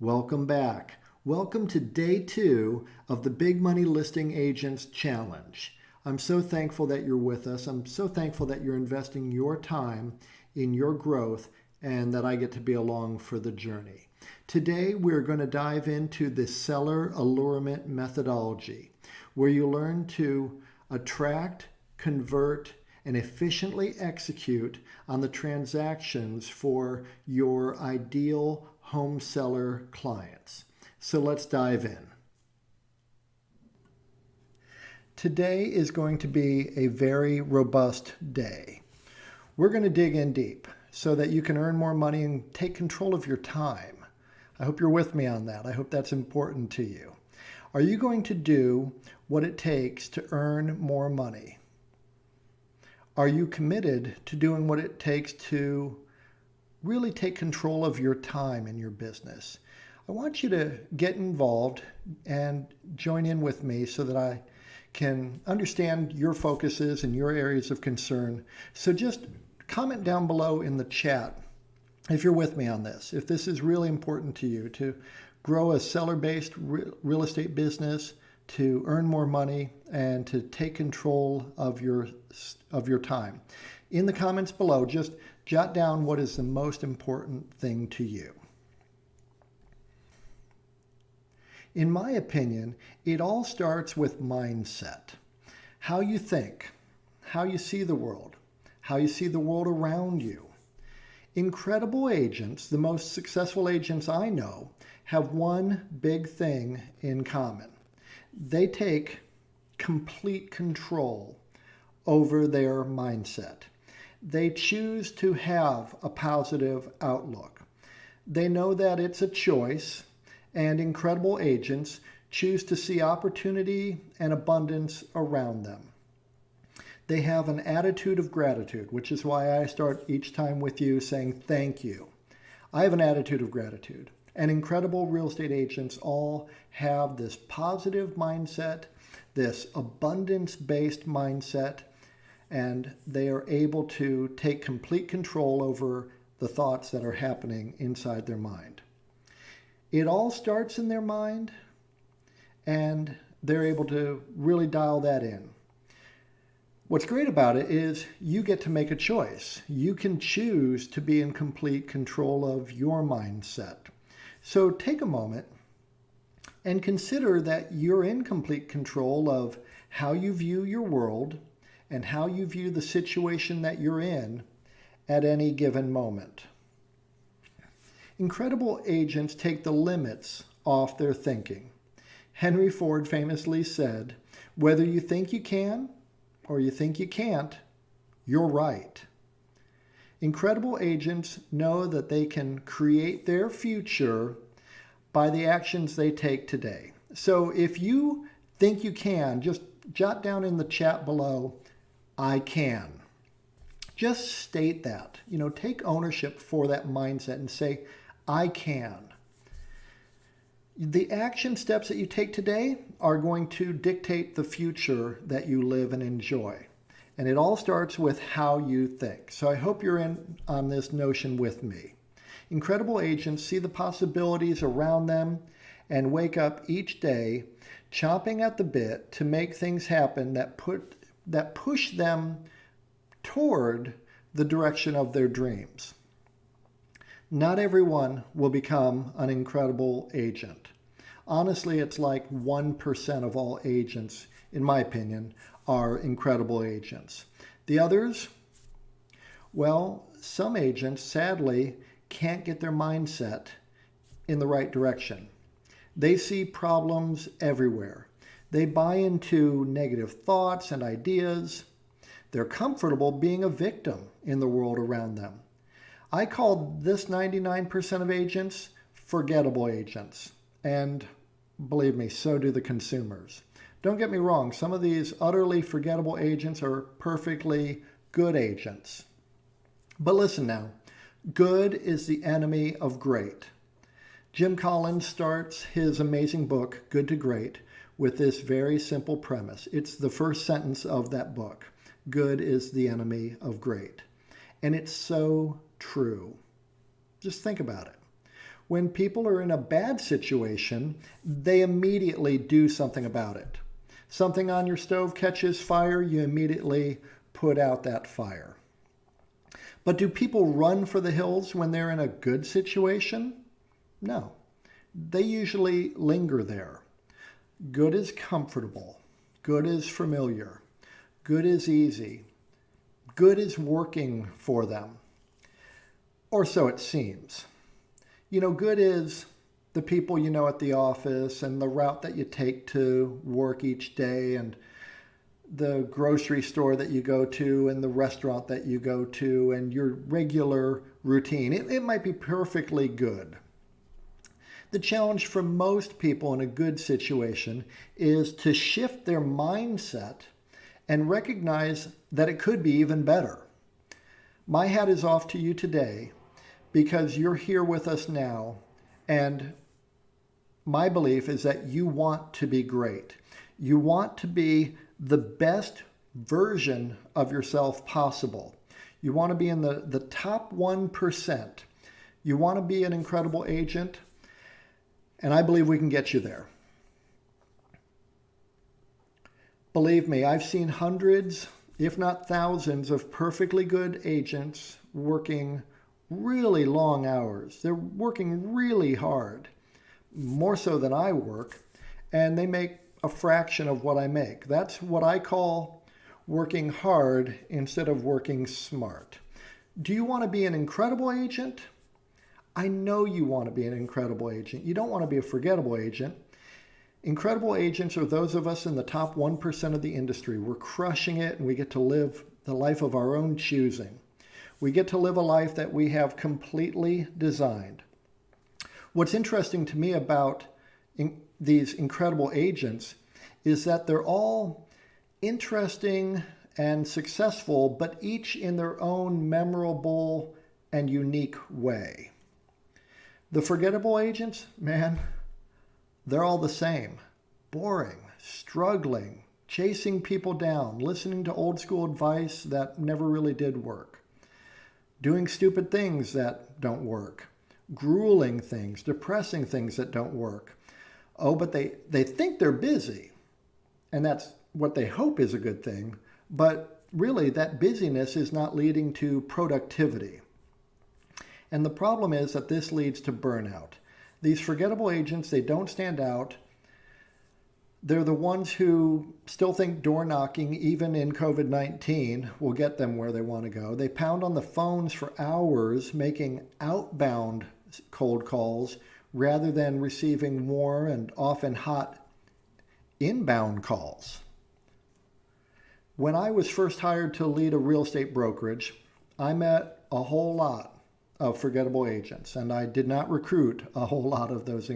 Welcome back. Welcome to day 2 of the Big Money Listing Agents Challenge. I'm so thankful that you're with us. I'm so thankful that you're investing your time in your growth and that I get to be along for the journey. Today, we're going to dive into the Seller Allurement Methodology, where you learn to attract, convert, and efficiently execute on the transactions for your ideal home seller clients. So let's dive in. Today is going to be a very robust day. We're going to dig in deep so that you can earn more money and take control of your time. I hope you're with me on that. I hope that's important to you. Are you going to do what it takes to earn more money? Are you committed to doing what it takes to really take control of your time in your business? I want you to get involved and join in with me so that I can understand your focuses and your areas of concern. So just comment down below in the chat if you're with me on this, if this is really important to you to grow a seller-based real estate business, to earn more money, and to take control of your time. In the comments below, just jot down what is the most important thing to you. In my opinion, it all starts with mindset. How you think, how you see the world, how you see the world around you. Incredible agents, the most successful agents I know, have one big thing in common. They take complete control over their mindset. They choose to have a positive outlook. They know that it's a choice, and incredible agents choose to see opportunity and abundance around them. They have an attitude of gratitude, which is why I start each time with you saying thank you. I have an attitude of gratitude. And incredible real estate agents all have this positive mindset, this abundance-based mindset, and they are able to take complete control over the thoughts that are happening inside their mind. It all starts in their mind, and they're able to really dial that in. What's great about it is you get to make a choice. You can choose to be in complete control of your mindset. So take a moment and consider that you're in complete control of how you view your world and how you view the situation that you're in at any given moment. Incredible agents take the limits off their thinking. Henry Ford famously said, "Whether you think you can or you think you can't, you're right." Incredible agents know that they can create their future by the actions they take today. So if you think you can, just jot down in the chat below, "I can." Just state that. Take ownership for that mindset and say, "I can." The action steps that you take today are going to dictate the future that you live and enjoy. And it all starts with how you think. So I hope you're in on this notion with me. Incredible agents see the possibilities around them and wake up each day chomping at the bit to make things happen that push them toward the direction of their dreams. Not everyone will become an incredible agent. Honestly, it's like 1% of all agents, in my opinion, are incredible agents. The others, well, some agents, sadly, can't get their mindset in the right direction. They see problems everywhere. They buy into negative thoughts and ideas. They're comfortable being a victim in the world around them. I call this 99% of agents forgettable agents. And believe me, so do the consumers. Don't get me wrong, some of these utterly forgettable agents are perfectly good agents. But listen now, good is the enemy of great. Jim Collins starts his amazing book, Good to Great, with this very simple premise. It's the first sentence of that book. Good is the enemy of great. And it's so true. Just think about it. When people are in a bad situation, they immediately do something about it. Something on your stove catches fire, you immediately put out that fire. But do people run for the hills when they're in a good situation? No. They usually linger there. Good is comfortable. Good is familiar. Good is easy. Good is working for them. Or so it seems. Good is the people you know at the office and the route that you take to work each day and the grocery store that you go to and the restaurant that you go to and your regular routine. It might be perfectly good. The challenge for most people in a good situation is to shift their mindset and recognize that it could be even better. My hat is off to you today because you're here with us now, and my belief is that you want to be great. You want to be the best version of yourself possible. You want to be in the top 1%. You want to be an incredible agent, and I believe we can get you there. Believe me, I've seen hundreds, if not thousands, of perfectly good agents working really long hours. They're working really hard, more so than I work, and they make a fraction of what I make. That's what I call working hard instead of working smart. Do you want to be an incredible agent? I know you want to be an incredible agent. You don't want to be a forgettable agent. Incredible agents are those of us in the top 1% of the industry. We're crushing it, and we get to live the life of our own choosing. We get to live a life that we have completely designed. What's interesting to me about these incredible agents is that they're all interesting and successful, but each in their own memorable and unique way. The forgettable agents, man, they're all the same. Boring, struggling, chasing people down, listening to old school advice that never really did work, doing stupid things that don't work, grueling things, depressing things that don't work. Oh, but they think they're busy, and that's what they hope is a good thing, but really that busyness is not leading to productivity. And the problem is that this leads to burnout. These forgettable agents, they don't stand out. They're the ones who still think door knocking, even in COVID-19, will get them where they want to go. They pound on the phones for hours, making outbound cold calls rather than receiving more and often hot inbound calls. When I was first hired to lead a real estate brokerage, I met a whole lot of forgettable agents, and I did not recruit a whole lot of those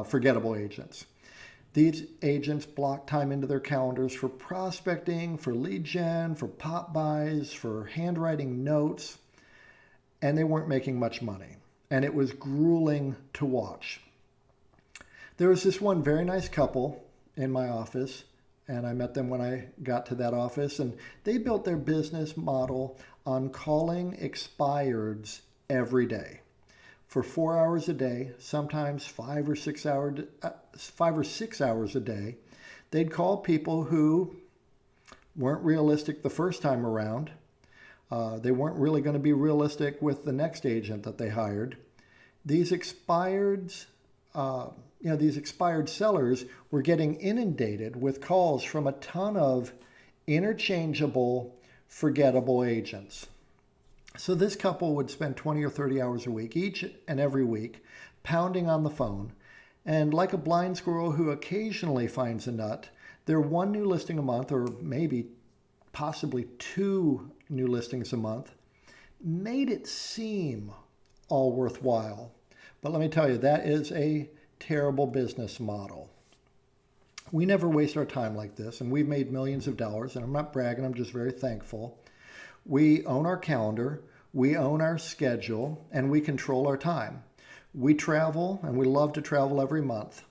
forgettable agents. These agents block time into their calendars for prospecting, for lead gen, for pop buys, for handwriting notes, and they weren't making much money. And it was grueling to watch. There was this one very nice couple in my office, and I met them when I got to that office, and they built their business model on calling expireds every day for 4 hours a day, sometimes 5 or 6 hours a day. They'd call people who weren't realistic the first time around. They weren't really going to be realistic with the next agent that they hired. These expired sellers were getting inundated with calls from a ton of interchangeable, forgettable agents. So this couple would spend 20 or 30 hours a week, each and every week, pounding on the phone. And like a blind squirrel who occasionally finds a nut, their one new listing a month, or maybe possibly 2 new listings a month, made it seem all worthwhile. But let me tell you, that is a terrible business model. We never waste our time like this, and we've made millions of dollars, and I'm not bragging, I'm just very thankful. We own our calendar, we own our schedule, and we control our time. We travel, and we love to travel every month.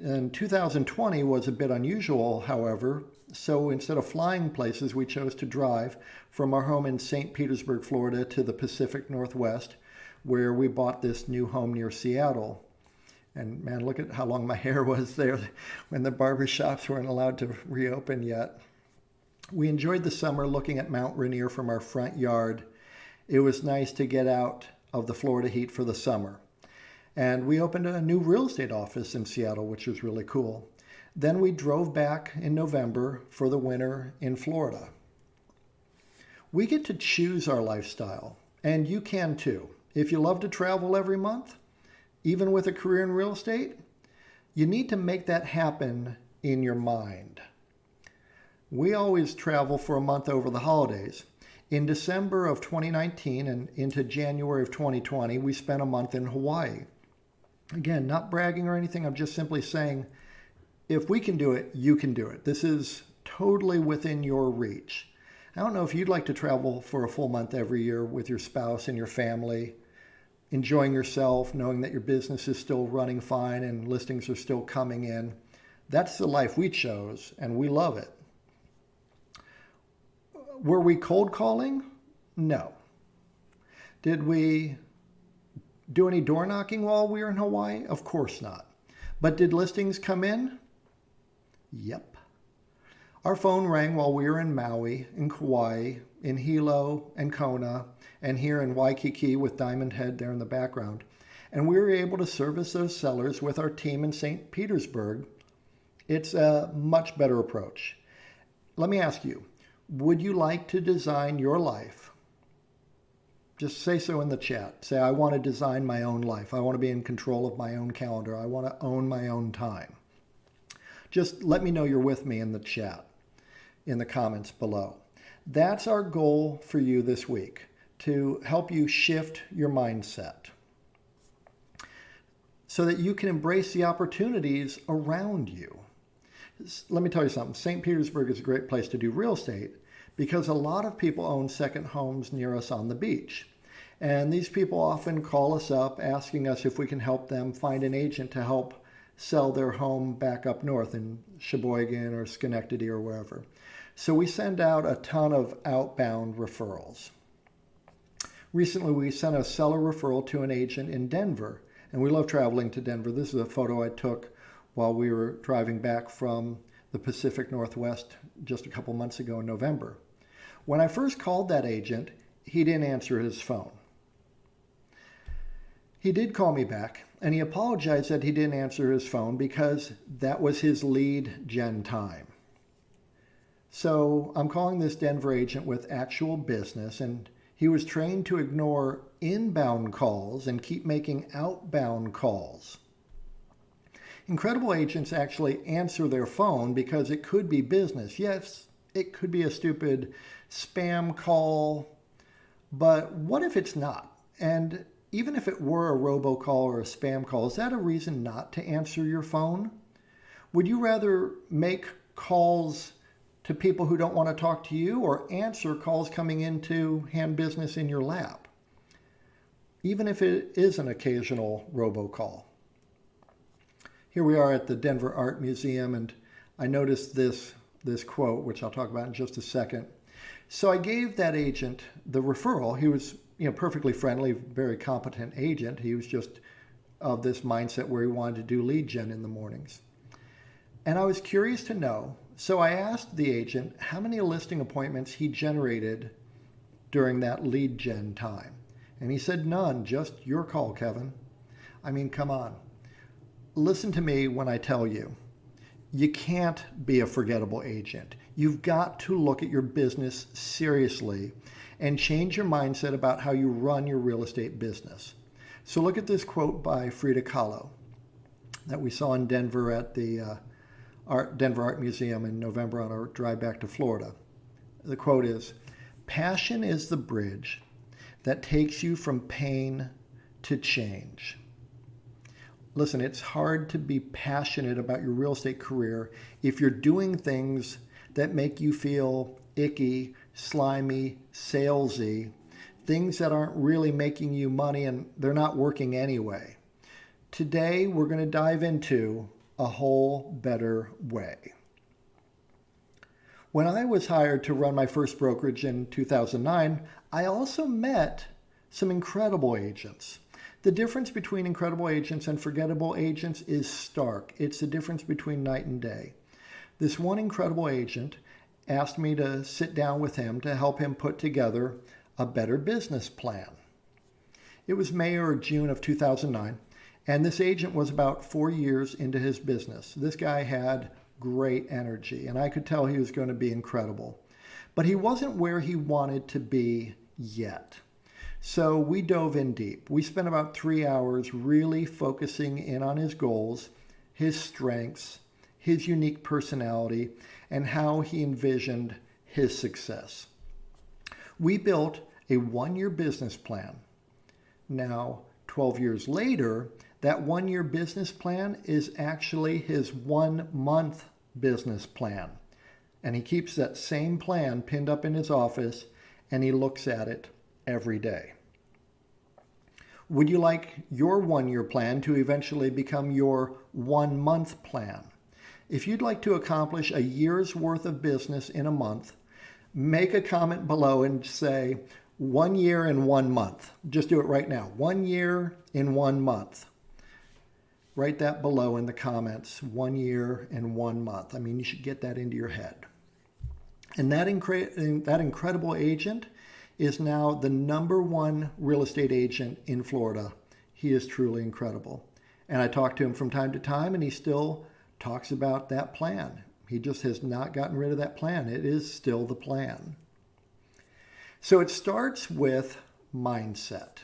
And 2020 was a bit unusual, however, so instead of flying places, we chose to drive from our home in St. Petersburg, Florida to the Pacific Northwest. where we bought this new home near Seattle. And man, look at how long my hair was there when the barber shops weren't allowed to reopen yet. We enjoyed the summer looking at Mount Rainier from our front yard. It was nice to get out of the Florida heat for the summer. And we opened a new real estate office in Seattle, which was really cool. Then we drove back in November for the winter in Florida. We get to choose our lifestyle, and you can too. If you love to travel every month, even with a career in real estate, you need to make that happen in your mind. We always travel for a month over the holidays. In December of 2019 and into January of 2020, we spent a month in Hawaii. Again, not bragging or anything, I'm just simply saying, if we can do it, you can do it. This is totally within your reach. I don't know if you'd like to travel for a full month every year with your spouse and your family, enjoying yourself, knowing that your business is still running fine and listings are still coming in. That's the life we chose, and we love it. Were we cold calling? No. Did we do any door knocking while we were in Hawaii? Of course not. But did listings come in? Yep. Our phone rang while we were in Maui, in Kauai, in Hilo and Kona, and here in Waikiki with Diamond Head there in the background. And we were able to service those sellers with our team in St. Petersburg. It's a much better approach. Let me ask you, would you like to design your life? Just say so in the chat. Say, I want to design my own life. I want to be in control of my own calendar. I want to own my own time. Just let me know you're with me in the chat, in the comments below. That's our goal for you this week, to help you shift your mindset so that you can embrace the opportunities around you. Let me tell you something. St. Petersburg is a great place to do real estate because a lot of people own second homes near us on the beach. And these people often call us up asking us if we can help them find an agent to help sell their home back up north in Sheboygan or Schenectady or wherever. So we send out a ton of outbound referrals. Recently, we sent a seller referral to an agent in Denver, and we love traveling to Denver. This is a photo I took while we were driving back from the Pacific Northwest just a couple months ago in November. When I first called that agent, he didn't answer his phone. He did call me back, and he apologized that he didn't answer his phone because that was his lead gen time. So I'm calling this Denver agent with actual business, and he was trained to ignore inbound calls and keep making outbound calls. Incredible agents actually answer their phone because it could be business. Yes, it could be a stupid spam call, but what if it's not? And even if it were a robocall or a spam call, is that a reason not to answer your phone? Would you rather make calls to people who don't want to talk to you or answer calls coming in to hand business in your lap? Even if it is an occasional robocall. Here we are at the Denver Art Museum, and I noticed this quote, which I'll talk about in just a second. So I gave that agent the referral. He was, perfectly friendly, very competent agent. He was just of this mindset where he wanted to do lead gen in the mornings. And I was curious to know, so I asked the agent how many listing appointments he generated during that lead gen time. And he said, none, just your call, Kevin. I mean, come on. Listen to me when I tell you, you can't be a forgettable agent. You've got to look at your business seriously and change your mindset about how you run your real estate business. So look at this quote by Frida Kahlo that we saw in Denver at the Denver Art Museum in November on our drive back to Florida. The quote is, "Passion is the bridge that takes you from pain to change." Listen, it's hard to be passionate about your real estate career if you're doing things that make you feel icky, slimy, salesy, things that aren't really making you money and they're not working anyway. Today, we're going to dive into a whole better way. When I was hired to run my first brokerage in 2009, I also met some incredible agents. The difference between incredible agents and forgettable agents is stark. It's the difference between night and day. This one incredible agent asked me to sit down with him to help him put together a better business plan. It was May or June of 2009, and this agent was about 4 years into his business. This guy had great energy, and I could tell he was going to be incredible. But he wasn't where he wanted to be yet. So we dove in deep. We spent about 3 hours really focusing in on his goals, his strengths, his unique personality, and how he envisioned his success. We built a 1-year business plan. Now, 12 years later, that 1-year business plan is actually his 1-month business plan. And he keeps that same plan pinned up in his office, and he looks at it every day. Would you like your 1-year plan to eventually become your 1-month plan? If you'd like to accomplish a year's worth of business in a month, make a comment below and say 1 year in 1 month. Just do it right now. 1 year in 1 month. Write that below in the comments. 1 year in 1 month. I mean, you should get that into your head. And that incredible agent is now the #1 real estate agent in Florida. He is truly incredible. And I talk to him from time to time, and he still talks about that plan. He just has not gotten rid of that plan. It is still the plan. So it starts with mindset.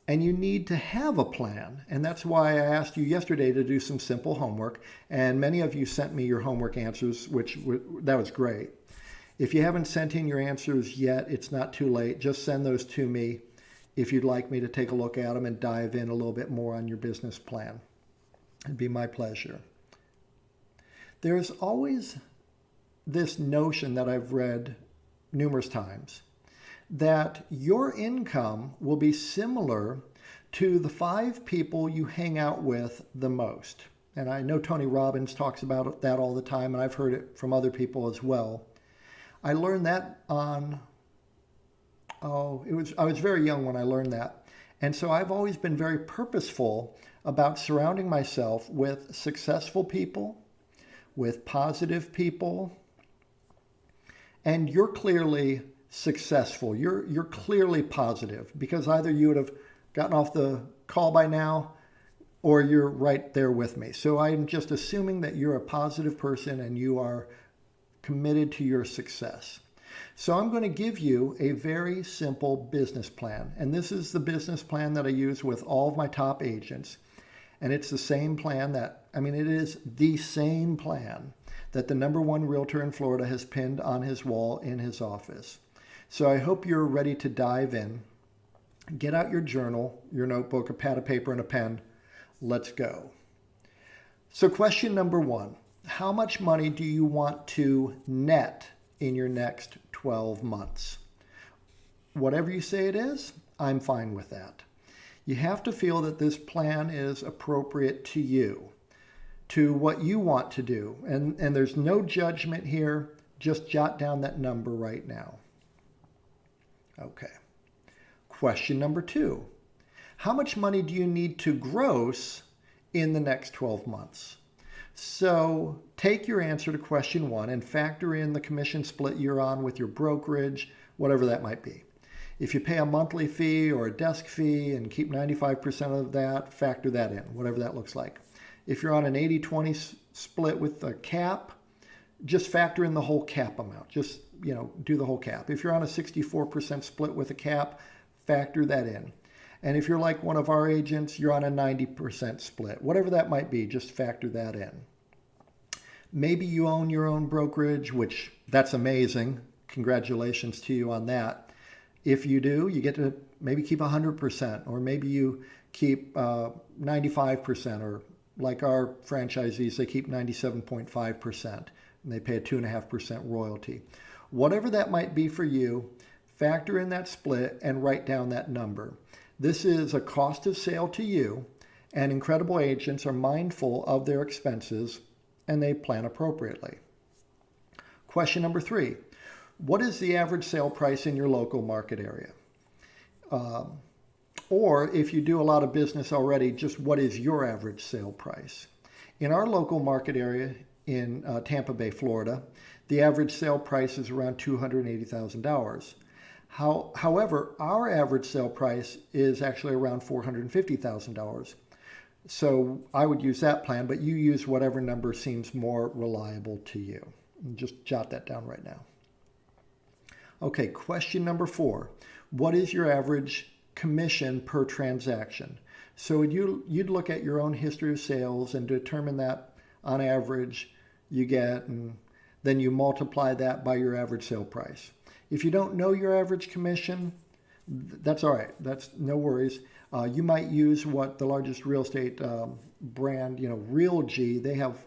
And you need to have a plan. And that's why I asked you yesterday to do some simple homework. And many of you sent me your homework answers, that was great. If you haven't sent in your answers yet, it's not too late. Just send those to me if you'd like me to take a look at them and dive in a little bit more on your business plan. It'd be my pleasure. There's always this notion that I've read numerous times that your income will be similar to the 5 people you hang out with the most. And I know Tony Robbins talks about that all the time, and I've heard it from other people as well. I learned that I was very young when I learned that. And so I've always been very purposeful about surrounding myself with successful people, with positive people, and you're clearly successful. You're clearly positive because either you would have gotten off the call by now or you're right there with me. So I'm just assuming that you're a positive person and you are committed to your success. So I'm going to give you a very simple business plan. And this is the business plan that I use with all of my top agents. And it's the same plan it is the same plan that the #1 realtor in Florida has pinned on his wall in his office. So I hope you're ready to dive in. Get out your journal, your notebook, a pad of paper, and a pen. Let's go. So question #1, how much money do you want to net in your next 12 months? Whatever you say it is, I'm fine with that. You have to feel that this plan is appropriate to you, to what you want to do. And there's no judgment here. Just jot down that number right now. Okay. Question #2. How much money do you need to gross in the next 12 months? So take your answer to question 1 and factor in the commission split you're on with your brokerage, whatever that might be. If you pay a monthly fee or a desk fee and keep 95% of that, factor that in, whatever that looks like. If you're on an 80-20 split with a cap, just factor in the whole cap amount. Just, do the whole cap. If you're on a 64% split with a cap, factor that in. And if you're like one of our agents, you're on a 90% split. Whatever that might be, just factor that in. Maybe you own your own brokerage, which that's amazing. Congratulations to you on that. If you do, you get to maybe keep 100%, or maybe you keep 95%, or like our franchisees, they keep 97.5%, and they pay a 2.5% royalty. Whatever that might be for you, factor in that split and write down that number. This is a cost of sale to you, and incredible agents are mindful of their expenses, and they plan appropriately. Question #3. What is the average sale price in your local market area? Or if you do a lot of business already, just what is your average sale price? In our local market area in Tampa Bay, Florida, the average sale price is around $280,000. However, our average sale price is actually around $450,000. So I would use that plan, but you use whatever number seems more reliable to you. And just jot that down right now. Okay, question number 4. What is your average commission per transaction? So you'd look at your own history of sales and determine that on average you get, and then you multiply that by your average sale price. If you don't know your average commission, that's all right. That's no worries. You might use what the largest real estate brand, RealG, they have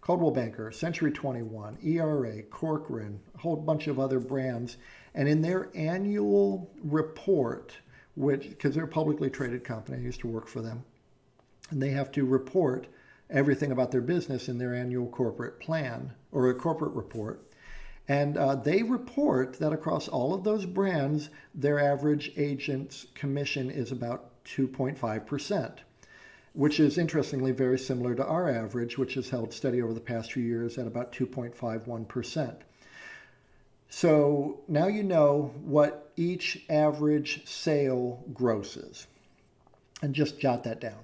Coldwell Banker, Century 21, ERA, Corcoran, a whole bunch of other brands. And in their annual report, because they're a publicly traded company, I used to work for them, and they have to report everything about their business in their annual corporate plan or a corporate report. And they report that across all of those brands, their average agent's commission is about 2.5%, which is interestingly very similar to our average, which has held steady over the past few years at about 2.51%. So now you know what each average sale grosses. And just jot that down.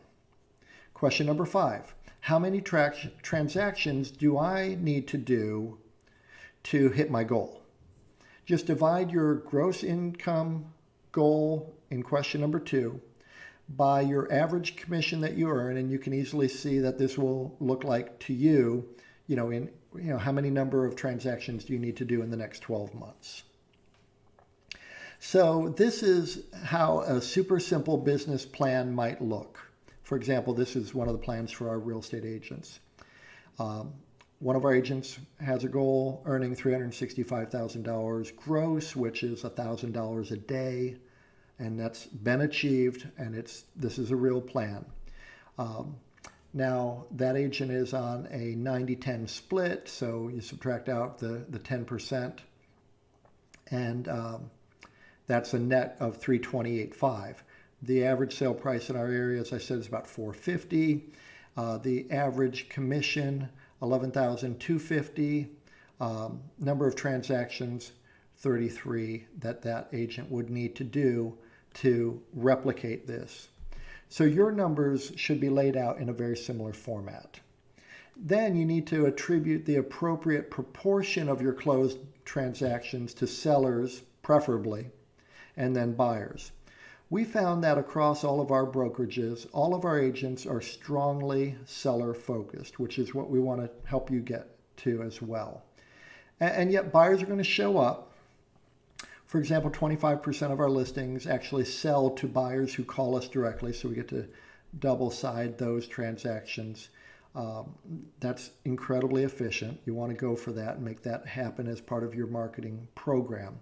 Question number 5. How many transactions do I need to do to hit my goal? Just divide your gross income goal in question number 2 by your average commission that you earn, and you can easily see that this will look like to you, how many number of transactions do you need to do in the next 12 months. So this is how a super simple business plan might look. For example, this is one of the plans for our real estate agents. One of our agents has a goal earning $365,000 gross, which is $1,000 a day, and that's been achieved, and this is a real plan. Now, that agent is on a 90-10 split, so you subtract out the 10%, and that's a net of $328,500. The average sale price in our area, as I said, is about $450,000. The average commission, $11,250. Number of transactions, 33, that agent would need to do to replicate this. So your numbers should be laid out in a very similar format. Then you need to attribute the appropriate proportion of your closed transactions to sellers, preferably, and then buyers. We found that across all of our brokerages, all of our agents are strongly seller focused, which is what we want to help you get to as well. And yet buyers are going to show up. For example, 25% of our listings actually sell to buyers who call us directly, so we get to double side those transactions. That's incredibly efficient. You want to go for that and make that happen as part of your marketing program.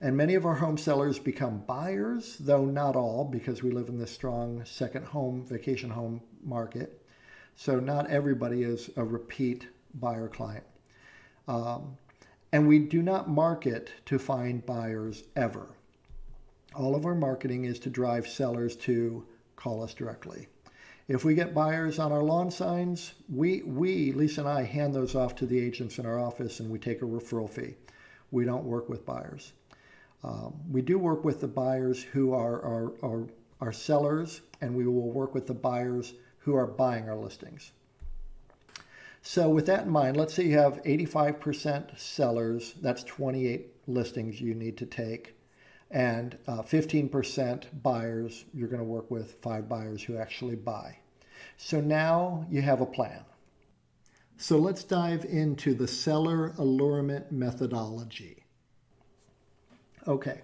And many of our home sellers become buyers, though not all, because we live in this strong second home, vacation home market. So not everybody is a repeat buyer client. And we do not market to find buyers ever. All of our marketing is to drive sellers to call us directly. If we get buyers on our lawn signs, we Lisa and I, hand those off to the agents in our office, and we take a referral fee. We don't work with buyers. We do work with the buyers who are our sellers, and we will work with the buyers who are buying our listings. So with that in mind, let's say you have 85% sellers, that's 28 listings you need to take, and 15% buyers, you're going to work with 5 buyers who actually buy. So now you have a plan. So let's dive into the Seller Allurement Methodology. Okay,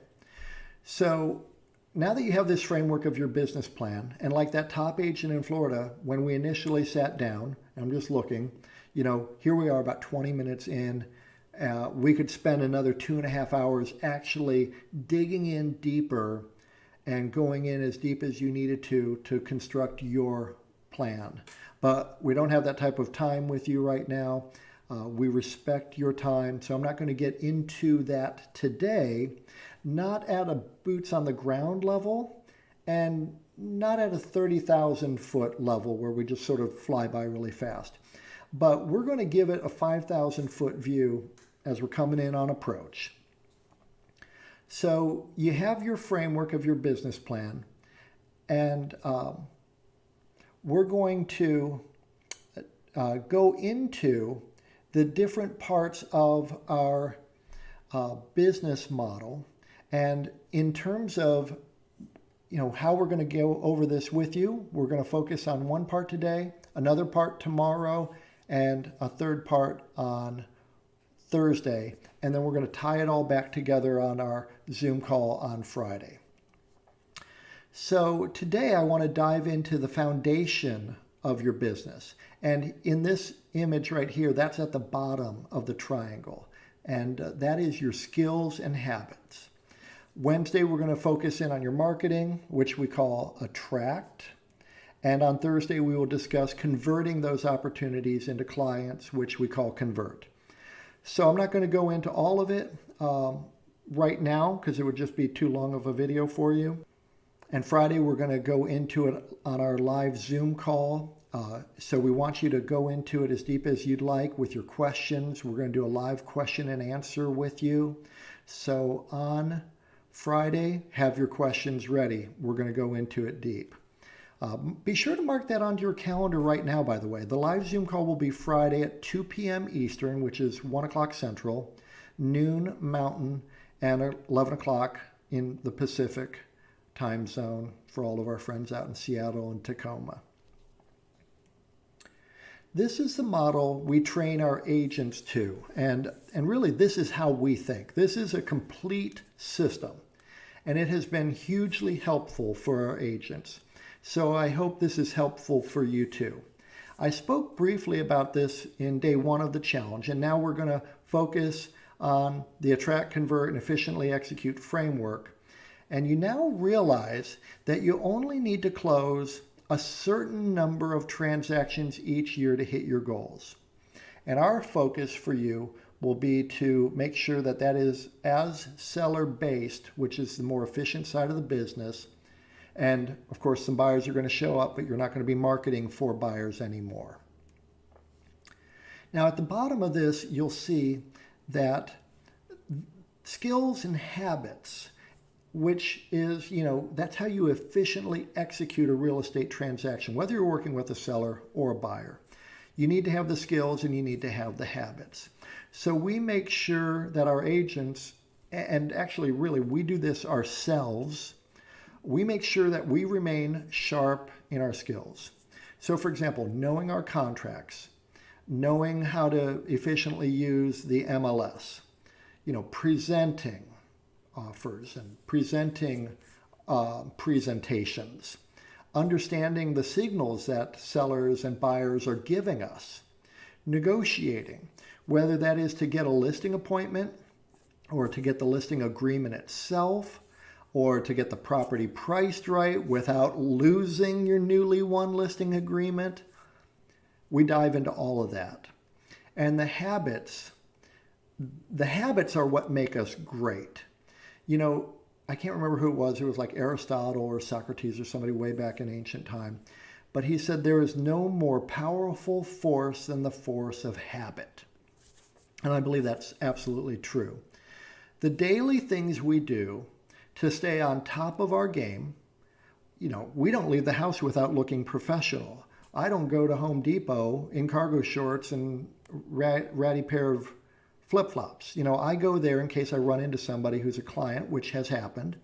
so now that you have this framework of your business plan, and like that top agent in Florida, when we initially sat down, I'm just looking, here we are about 20 minutes in, we could spend another 2.5 hours actually digging in deeper and going in as deep as you needed to construct your plan. But we don't have that type of time with you right now. We respect your time, so I'm not going to get into that today, not at a boots on the ground level, and not at a 30,000 foot level where we just sort of fly by really fast. But we're going to give it a 5,000 foot view as we're coming in on approach. So you have your framework of your business plan, and we're going to go into the different parts of our business model. And in terms of how we're going to go over this with you, we're going to focus on one part today, another part tomorrow, and a third part on Thursday. And then we're going to tie it all back together on our Zoom call on Friday. So today I want to dive into the foundation of your business. And in this image right here, that's at the bottom of the triangle. And that is your skills and habits. Wednesday, we're going to focus in on your marketing, which we call attract. And on Thursday, we will discuss converting those opportunities into clients, which we call convert. So I'm not going to go into all of it right now because it would just be too long of a video for you. And Friday, we're going to go into it on our live Zoom call. So we want you to go into it as deep as you'd like with your questions. We're going to do a live question and answer with you. So on Friday, have your questions ready. We're going to go into it deep. Be sure to mark that onto your calendar right now, by the way. The live Zoom call will be Friday at 2 p.m. Eastern, which is 1 o'clock Central, noon Mountain, and 11 o'clock in the Pacific time zone for all of our friends out in Seattle and Tacoma. This is the model we train our agents to, and really this is how we think. This is a complete system, and it has been hugely helpful for our agents. So I hope this is helpful for you too. I spoke briefly about this in day one of the challenge, and now we're going to focus on the attract, convert, and efficiently execute framework. And you now realize that you only need to close a certain number of transactions each year to hit your goals. And our focus for you will be to make sure that that is as seller-based, which is the more efficient side of the business. And of course, some buyers are going to show up, but you're not going to be marketing for buyers anymore. Now, at the bottom of this, you'll see that skills and habits, which is, that's how you efficiently execute a real estate transaction, whether you're working with a seller or a buyer. You need to have the skills and you need to have the habits. So we make sure that our agents, and actually really we do this ourselves, we make sure that we remain sharp in our skills. So for example, knowing our contracts, knowing how to efficiently use the MLS, presenting offers and presenting presentations, understanding the signals that sellers and buyers are giving us, negotiating, whether that is to get a listing appointment or to get the listing agreement itself, or to get the property priced right without losing your newly won listing agreement. We dive into all of that. And the habits are what make us great. I can't remember who it was. It was like Aristotle or Socrates or somebody way back in ancient time. But he said there is no more powerful force than the force of habit. And I believe that's absolutely true. The daily things we do to stay on top of our game, we don't leave the house without looking professional. I don't go to Home Depot in cargo shorts and ratty pair of flip-flops. I go there in case I run into somebody who's a client, which has happened,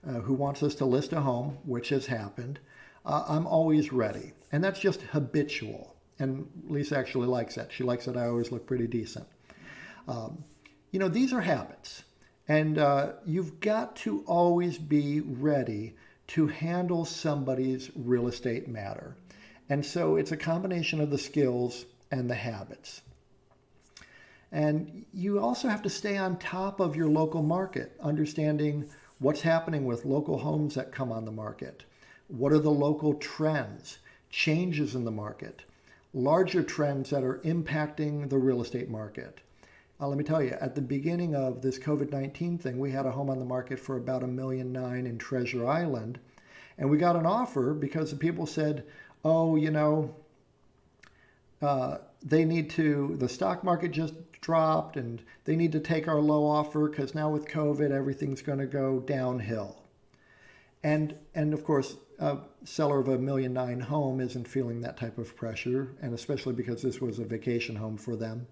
who wants us to list a home, which has happened. I'm always ready. And that's just habitual. And Lisa actually likes that. She likes that I always look pretty decent. These are habits. And you've got to always be ready to handle somebody's real estate matter. And so it's a combination of the skills and the habits. And you also have to stay on top of your local market, understanding what's happening with local homes that come on the market. What are the local trends, changes in the market, larger trends that are impacting the real estate market. Let me tell you, at the beginning of this COVID-19 thing, we had a home on the market for about $1.9 million in Treasure Island. And we got an offer because the people said, oh, the stock market just dropped and they need to take our low offer because now with COVID, everything's going to go downhill. And of course, a seller of a $1.9 million home isn't feeling that type of pressure, and especially because this was a vacation home for them.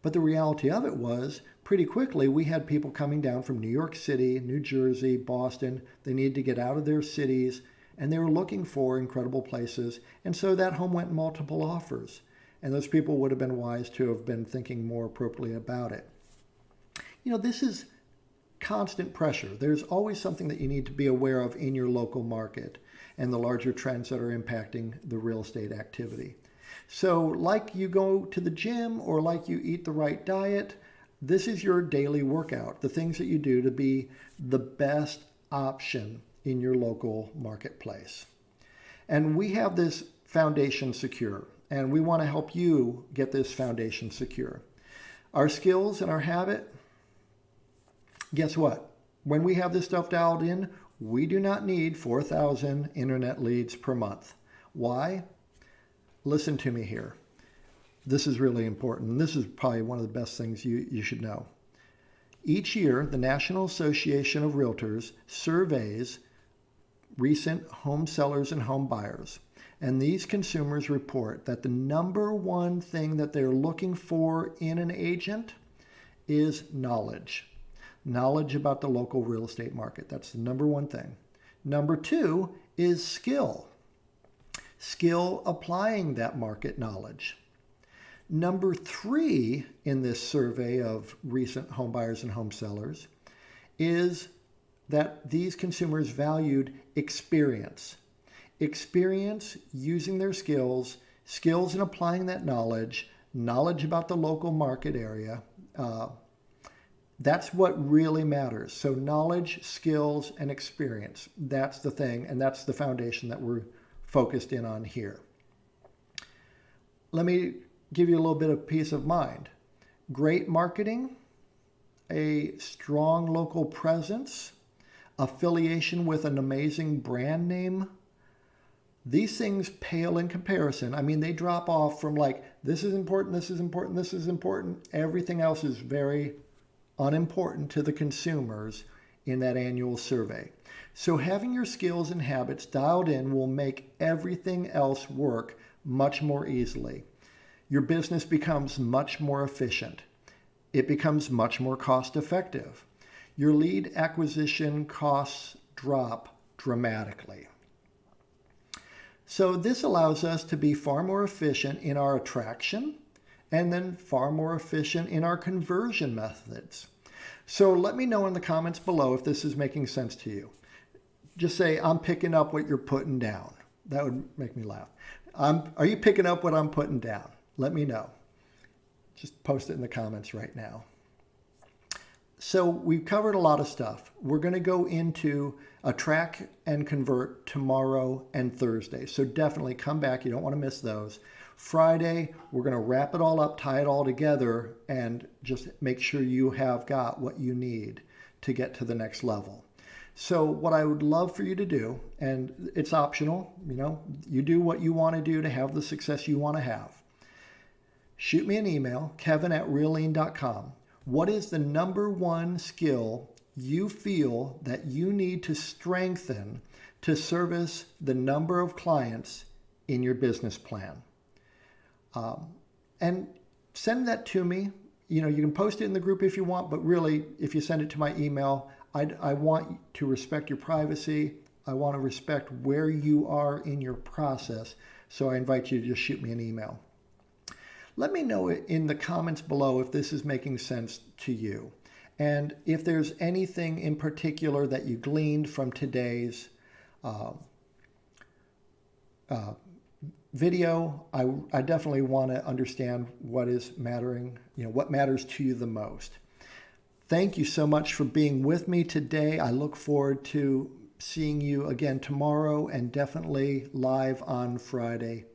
But the reality of it was, pretty quickly, we had people coming down from New York City, New Jersey, Boston. They needed to get out of their cities, and they were looking for incredible places. And so that home went multiple offers. And those people would have been wise to have been thinking more appropriately about it. This is constant pressure. There's always something that you need to be aware of in your local market and the larger trends that are impacting the real estate activity. So like you go to the gym or like you eat the right diet, this is your daily workout, the things that you do to be the best option in your local marketplace. And we have this foundation secure, and we want to help you get this foundation secure. Our skills and our habit, guess what? When we have this stuff dialed in, we do not need 4,000 internet leads per month. Why? Listen to me here. This is really important. This is probably one of the best things you should know. Each year, the National Association of Realtors surveys recent home sellers and home buyers. And these consumers report that the number one thing that they're looking for in an agent is knowledge. Knowledge about the local real estate market. That's the number one thing. Number two is skill. Skill applying that market knowledge. Number three in this survey of recent home buyers and home sellers is that these consumers valued experience. Experience using their skills in applying that knowledge about the local market area. That's what really matters. So knowledge, skills, and experience. That's the thing, and that's the foundation that we're focused in on here. Let me give you a little bit of peace of mind. Great marketing, a strong local presence, affiliation with an amazing brand name. These things pale in comparison. I mean, they drop off from like, this is important, this is important, this is important. Everything else is very unimportant to the consumers in that annual survey. So having your skills and habits dialed in will make everything else work much more easily. Your business becomes much more efficient. It becomes much more cost effective. Your lead acquisition costs drop dramatically. So this allows us to be far more efficient in our attraction and then far more efficient in our conversion methods. So let me know in the comments below if this is making sense to you. Just say, I'm picking up what you're putting down. That would make me laugh. Are you picking up what I'm putting down? Let me know. Just post it in the comments right now. So we've covered a lot of stuff. We're going to go into attract and convert tomorrow and Thursday. So definitely come back. You don't want to miss those. Friday, we're going to wrap it all up, tie it all together, and just make sure you have got what you need to get to the next level. So what I would love for you to do, and it's optional, you do what you want to do to have the success you want to have. Shoot me an email, kevin@reallean.com. What is the number one skill you feel that you need to strengthen to service the number of clients in your business plan? And send that to me. You can post it in the group if you want, but really, if you send it to my email, I want to respect your privacy. I want to respect where you are in your process. So I invite you to just shoot me an email. Let me know in the comments below if this is making sense to you. And if there's anything in particular that you gleaned from today's video, I definitely want to understand what is mattering, what matters to you the most. Thank you so much for being with me today. I look forward to seeing you again tomorrow and definitely live on Friday.